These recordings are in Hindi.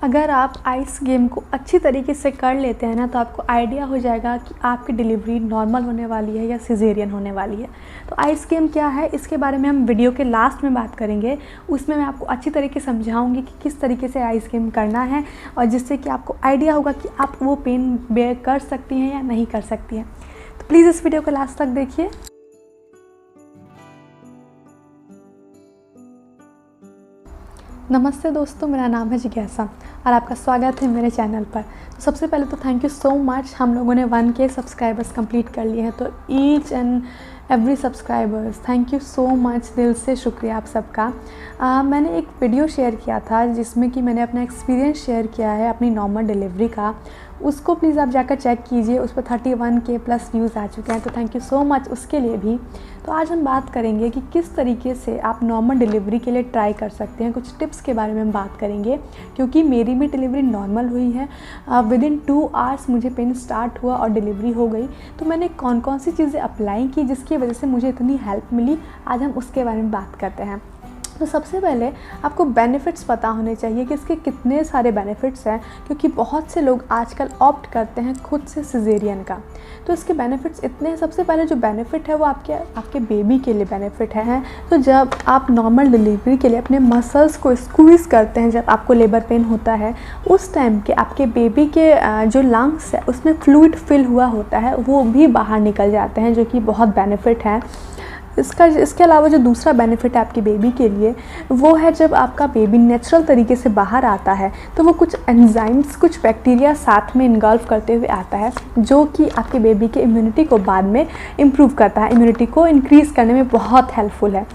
अगर आप आइस गेम को अच्छी तरीके से कर लेते हैं ना, तो आपको आइडिया हो जाएगा कि आपकी डिलीवरी नॉर्मल होने वाली है या सिजेरियन होने वाली है। तो आइस गेम क्या है, इसके बारे में हम वीडियो के लास्ट में बात करेंगे। उसमें मैं आपको अच्छी तरीके से समझाऊंगी कि किस तरीके से आइस गेम करना है, और जिससे कि आपको आइडिया होगा कि आप वो पेन बेयर कर सकती हैं या नहीं कर सकती हैं। तो प्लीज़ इस वीडियो को लास्ट तक देखिए। नमस्ते दोस्तों, मेरा नाम है जिज्ञासा और आपका स्वागत है मेरे चैनल पर। तो सबसे पहले तो थैंक यू सो मच, हम लोगों ने 1K सब्सक्राइबर्स कंप्लीट कर लिए हैं। तो each and every subscribers, thank you so much, दिल से शुक्रिया आप सबका। मैंने एक वीडियो शेयर किया था जिसमें कि मैंने अपना एक्सपीरियंस शेयर किया है अपनी नॉर्मल डिलीवरी का। उसको प्लीज़ आप जाकर चेक कीजिए, उस पर 31K प्लस व्यूज़ आ चुके हैं। तो थैंक यू सो मच उसके लिए भी। तो आज हम बात करेंगे कि किस तरीके से आप नॉर्मल डिलीवरी के लिए ट्राई कर सकते हैं। कुछ टिप्स के बारे में हम बात करेंगे, क्योंकि मेरी भी डिलीवरी नॉर्मल हुई है। विदिन 2 आवर्स मुझे पेन स्टार्ट हुआ और डिलीवरी हो गई। तो मैंने कौन कौन सी चीज़ें अप्लाई की जिसकी वजह से मुझे इतनी हेल्प मिली, आज हम उसके बारे में बात करते हैं। तो सबसे पहले आपको बेनिफिट्स पता होने चाहिए कि इसके कितने सारे बेनिफिट्स हैं, क्योंकि बहुत से लोग आजकल ऑप्ट करते हैं खुद से सिजेरियन का। तो इसके बेनिफिट्स इतने हैं। सबसे पहले जो बेनिफिट है वो आपके बेबी के लिए बेनिफिट है। तो जब आप नॉर्मल डिलीवरी के लिए अपने मसल्स को स्क्वीज़ करते हैं, जब आपको लेबर पेन होता है, उस टाइम के आपके बेबी के जो लंग्स है उसमें फ्लूइड फिल हुआ होता है, वो भी बाहर निकल जाते हैं, जो कि बहुत बेनिफिट है। इसके अलावा जो दूसरा बेनिफिट है आपके बेबी के लिए, वो है जब आपका बेबी नेचुरल तरीके से बाहर आता है तो वो कुछ एंजाइम्स, कुछ बैक्टीरिया साथ में इन्गल्फ करते हुए आता है, जो कि आपके बेबी के इम्यूनिटी को बाद में इम्प्रूव करता है, इम्यूनिटी को इंक्रीज़ करने में बहुत हेल्पफुल है।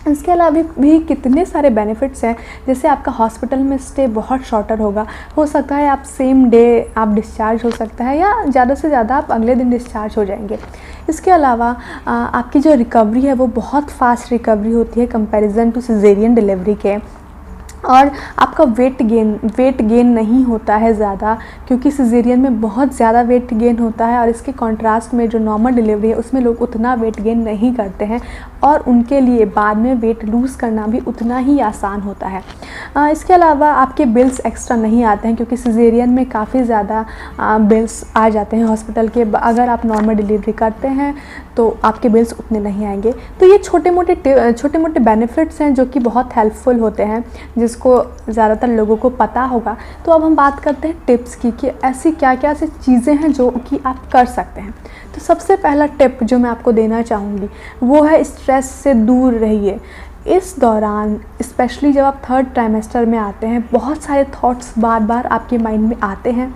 इसके अलावा भी कितने सारे बेनिफिट्स हैं, जैसे आपका हॉस्पिटल में स्टे बहुत शॉर्टर होगा। हो सकता है आप सेम डे आप डिस्चार्ज हो सकता है, या ज़्यादा से ज़्यादा आप अगले दिन डिस्चार्ज हो जाएंगे। इसके अलावा आपकी जो रिकवरी है वो बहुत फास्ट रिकवरी होती है कंपैरिजन टू सिजेरियन डिलीवरी के। और आपका वेट गेन नहीं होता है ज़्यादा, क्योंकि सिजेरियन में बहुत ज़्यादा वेट गेन होता है, और इसके कॉन्ट्रास्ट में जो नॉर्मल डिलीवरी है उसमें लोग उतना वेट गेन नहीं करते हैं, और उनके लिए बाद में वेट लूज़ करना भी उतना ही आसान होता है। इसके अलावा आपके बिल्स एक्स्ट्रा नहीं आते हैं, क्योंकि सिजेरियन में काफ़ी ज़्यादा बिल्स आ जाते हैं हॉस्पिटल के। अगर आप नॉर्मल डिलीवरी करते हैं तो आपके बिल्स उतने नहीं आएंगे। तो ये छोटे मोटे बेनिफिट्स हैं जो कि बहुत हेल्पफुल होते हैं, जिसको ज़्यादातर लोगों को पता होगा। तो अब हम बात करते हैं टिप्स की, कि ऐसी क्या क्या ऐसी चीज़ें हैं जो कि आप कर सकते हैं। तो सबसे पहला टिप जो मैं आपको देना चाहूँगी वो है, स्ट्रेस से दूर रहिए। इस दौरान स्पेशली जब आप 3rd ट्राइमेस्टर में आते हैं, बहुत सारे थॉट्स बार बार आपके माइंड में आते हैं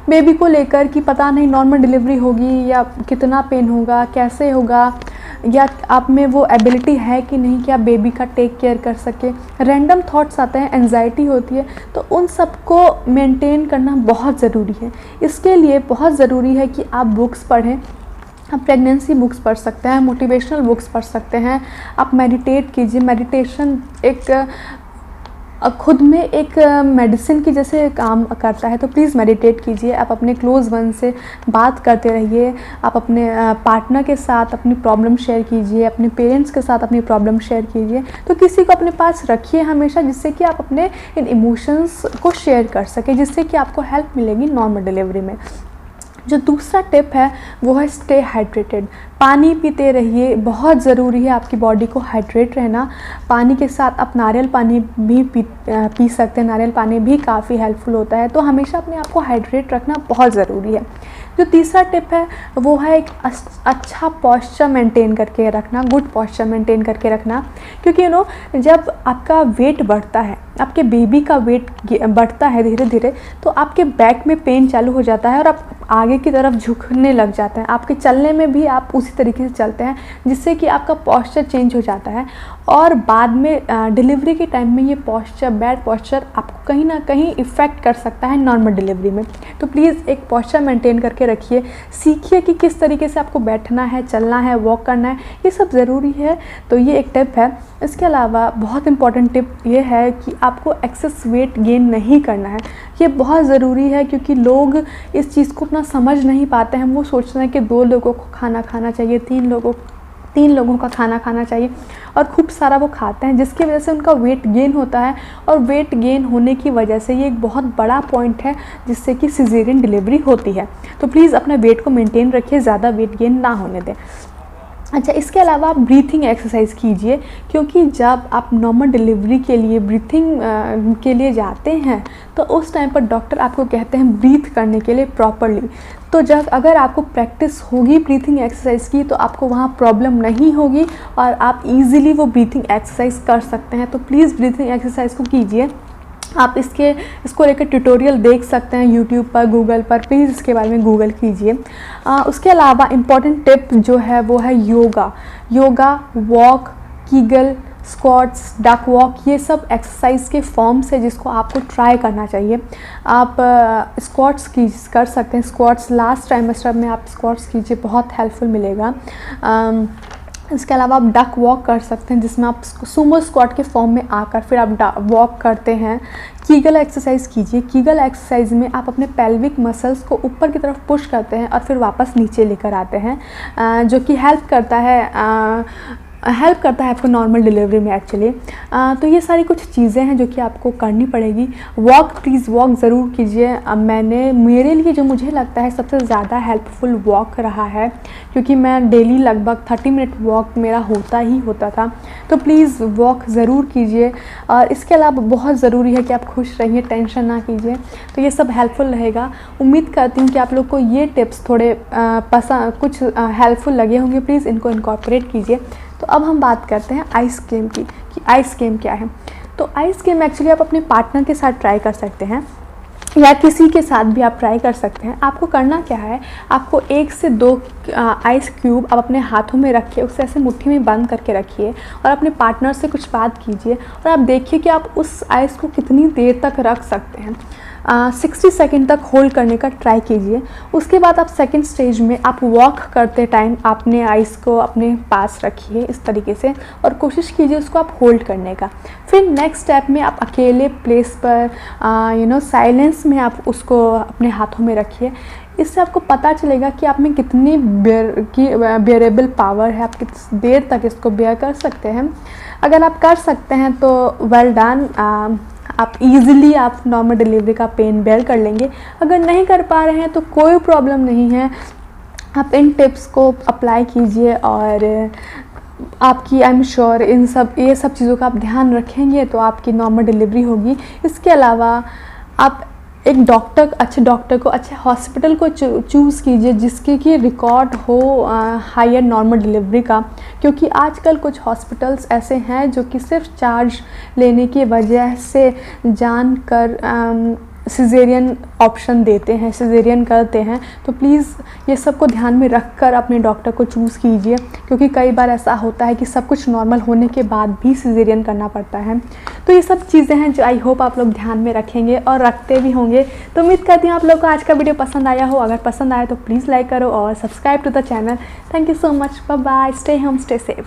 बेबी को लेकर, कि पता नहीं नॉर्मल डिलीवरी होगी या कितना पेन होगा, कैसे होगा, या आप में वो एबिलिटी है कि नहीं कि आप बेबी का टेक केयर कर सके। रैंडम थॉट्स आते हैं, एंजाइटी होती है। तो उन सबको मेंटेन करना बहुत ज़रूरी है। इसके लिए बहुत ज़रूरी है कि आप बुक्स पढ़ें। आप प्रेगनेंसी बुक्स पढ़ सकते हैं, मोटिवेशनल बुक्स पढ़ सकते हैं, आप मेडिटेट कीजिए। मेडिटेशन एक खुद में एक मेडिसिन की जैसे काम करता है, तो प्लीज़ मेडिटेट कीजिए। आप अपने क्लोज़ वन से बात करते रहिए, आप अपने पार्टनर के साथ अपनी प्रॉब्लम शेयर कीजिए, अपने पेरेंट्स के साथ अपनी प्रॉब्लम शेयर कीजिए। तो किसी को अपने पास रखिए हमेशा, जिससे कि आप अपने इन इमोशंस को शेयर कर सकें, जिससे कि आपको हेल्प मिलेगी नॉर्मल डिलीवरी में। जो दूसरा टिप है वो है, स्टे हाइड्रेटेड। पानी पीते रहिए, बहुत ज़रूरी है आपकी बॉडी को हाइड्रेट रहना। पानी के साथ आप नारियल पानी भी पी सकते हैं, नारियल पानी भी काफ़ी हेल्पफुल होता है। तो हमेशा अपने आप को हाइड्रेट रखना बहुत ज़रूरी है। जो तीसरा टिप है वो है, एक अच्छा पॉस्चर मेंटेन करके रखना, गुड पॉस्चर मेंटेन करके रखना। क्योंकि जब आपका वेट बढ़ता है, आपके बेबी का वेट बढ़ता है धीरे धीरे, तो आपके बैक में पेन चालू हो जाता है और आप आगे की तरफ झुकने लग जाते हैं। आपके चलने में भी आप उसी तरीके से चलते हैं, जिससे कि आपका पॉस्चर चेंज हो जाता है, और बाद में डिलीवरी के टाइम में ये पॉस्चर, बैड पॉस्चर आपको कहीं ना कहीं इफ़ेक्ट कर सकता है नॉर्मल डिलीवरी में। तो प्लीज़ एक पॉस्चर मेंटेन करके रखिए। सीखिए कि किस तरीके से आपको बैठना है, चलना है, वॉक करना है, ये सब ज़रूरी है। तो ये एक टिप है। इसके अलावा बहुत इंपॉर्टेंट टिप ये है कि आपको एक्सेस वेट गेन नहीं करना है। ये बहुत ज़रूरी है, क्योंकि लोग इस चीज़ को अपना समझ नहीं पाते हैं। वो सोचते हैं कि 2 लोगों को खाना खाना चाहिए, 3 लोगों 3 लोगों का खाना खाना चाहिए और खूब सारा वो खाते हैं, जिसकी वजह से उनका वेट गेन होता है। और वेट गेन होने की वजह से ये एक बहुत बड़ा पॉइंट है जिससे कि सिजेरियन डिलीवरी होती है। तो प्लीज़ अपना वेट को मेंटेन रखिए, ज़्यादा वेट गेन ना होने दें। अच्छा, इसके अलावा आप ब्रीथिंग एक्सरसाइज कीजिए, क्योंकि जब आप नॉर्मल डिलीवरी के लिए ब्रीथिंग के लिए जाते हैं तो उस टाइम पर डॉक्टर आपको कहते हैं ब्रीथ करने के लिए प्रॉपरली। तो जब अगर आपको प्रैक्टिस होगी ब्रीथिंग एक्सरसाइज की तो आपको वहाँ प्रॉब्लम नहीं होगी और आप इजीली वो ब्रीथिंग एक्सरसाइज कर सकते हैं। तो प्लीज़ ब्रीथिंग एक्सरसाइज को कीजिए। आप इसको लेकर ट्यूटोरियल देख सकते हैं यूट्यूब पर, गूगल पर, प्लीज़ इसके बारे में गूगल कीजिए। उसके अलावा इम्पॉर्टेंट टिप जो है वो है yoga, walk, Kegel, squats, duck walk, ये सब एक्सरसाइज के फॉर्म्स है जिसको आपको ट्राई करना चाहिए। आप स्क्वाट्स कर सकते हैं। स्क्वाट्स लास्ट ट्राइमेस्टर में आप स्क्वाट्स कीजिए, बहुत हेल्पफुल मिलेगा। इसके अलावा आप डक वॉक कर सकते हैं, जिसमें आप सुमो स्क्वाट के फॉर्म में आकर फिर आप वॉक करते हैं। कीगल एक्सरसाइज कीजिए। कीगल एक्सरसाइज में आप अपने पेल्विक मसल्स को ऊपर की तरफ पुश करते हैं और फिर वापस नीचे लेकर आते हैं, जो कि हेल्प करता है आपको नॉर्मल डिलीवरी में एक्चुअली। तो ये सारी कुछ चीज़ें हैं जो कि आपको करनी पड़ेगी। वॉक, प्लीज़ वॉक ज़रूर कीजिए। मेरे लिए जो मुझे लगता है सबसे ज़्यादा हेल्पफुल वॉक रहा है, क्योंकि मैं डेली लगभग 30 मिनट वॉक मेरा होता था। तो प्लीज़ वॉक ज़रूर कीजिए। और इसके अलावा बहुत ज़रूरी है कि आप खुश रहिए, टेंशन ना कीजिए। तो ये सब हेल्पफुल रहेगा। उम्मीद करती हूँ कि आप लोग को ये टिप्स थोड़े कुछ हेल्पफुल लगे होंगे। प्लीज़ इनको इनकॉर्पोरेट कीजिए। तो अब हम बात करते हैं आइस गेम की, कि आइस गेम क्या है। तो आइस गेम एक्चुअली आप अपने पार्टनर के साथ ट्राई कर सकते हैं या किसी के साथ भी आप ट्राई कर सकते हैं। आपको करना क्या है, आपको 1 से 2 आइस क्यूब आप अपने हाथों में रखिए, उसे ऐसे मुट्ठी में बंद करके रखिए और अपने पार्टनर से कुछ बात कीजिए और आप देखिए कि आप उस आइस को कितनी देर तक रख सकते हैं। 60 सेकंड तक होल्ड करने का ट्राई कीजिए। उसके बाद आप सेकंड स्टेज में आप वॉक करते टाइम अपने आइस को अपने पास रखिए इस तरीके से और कोशिश कीजिए उसको आप होल्ड करने का। फिर नेक्स्ट स्टेप में आप अकेले प्लेस पर साइलेंस में आप उसको अपने हाथों में रखिए। इससे आपको पता चलेगा कि आप में कितनी बेयरेबल पावर है, आप किस देर तक इसको बेयर कर सकते हैं। अगर आप कर सकते हैं तो वेल डन, आप इजीली आप नॉर्मल डिलीवरी का पेन बेयर कर लेंगे। अगर नहीं कर पा रहे हैं तो कोई प्रॉब्लम नहीं है, आप इन टिप्स को अप्लाई कीजिए और आपकी आई एम श्योर ये सब चीज़ों का आप ध्यान रखेंगे तो आपकी नॉर्मल डिलीवरी होगी। इसके अलावा आप एक अच्छे डॉक्टर को, अच्छे हॉस्पिटल को चूज़ कीजिए जिसके कि रिकॉर्ड हो हायर नॉर्मल डिलीवरी का, क्योंकि आजकल कुछ हॉस्पिटल्स ऐसे हैं जो कि सिर्फ चार्ज लेने की वजह से जानकर सिजेरियन ऑप्शन देते हैं, सिजेरियन करते हैं। तो प्लीज़ ये सब को ध्यान में रखकर अपने डॉक्टर को चूज़ कीजिए, क्योंकि कई बार ऐसा होता है कि सब कुछ नॉर्मल होने के बाद भी सिजेरियन करना पड़ता है। तो ये सब चीज़ें हैं जो आई होप आप लोग ध्यान में रखेंगे और रखते भी होंगे। तो उम्मीद करती हूँ आप लोग को आज का वीडियो पसंद आया हो। अगर पसंद आया तो प्लीज़ लाइक करो और subscribe to the channel. Thank you so much. Bye bye. Stay home, stay safe.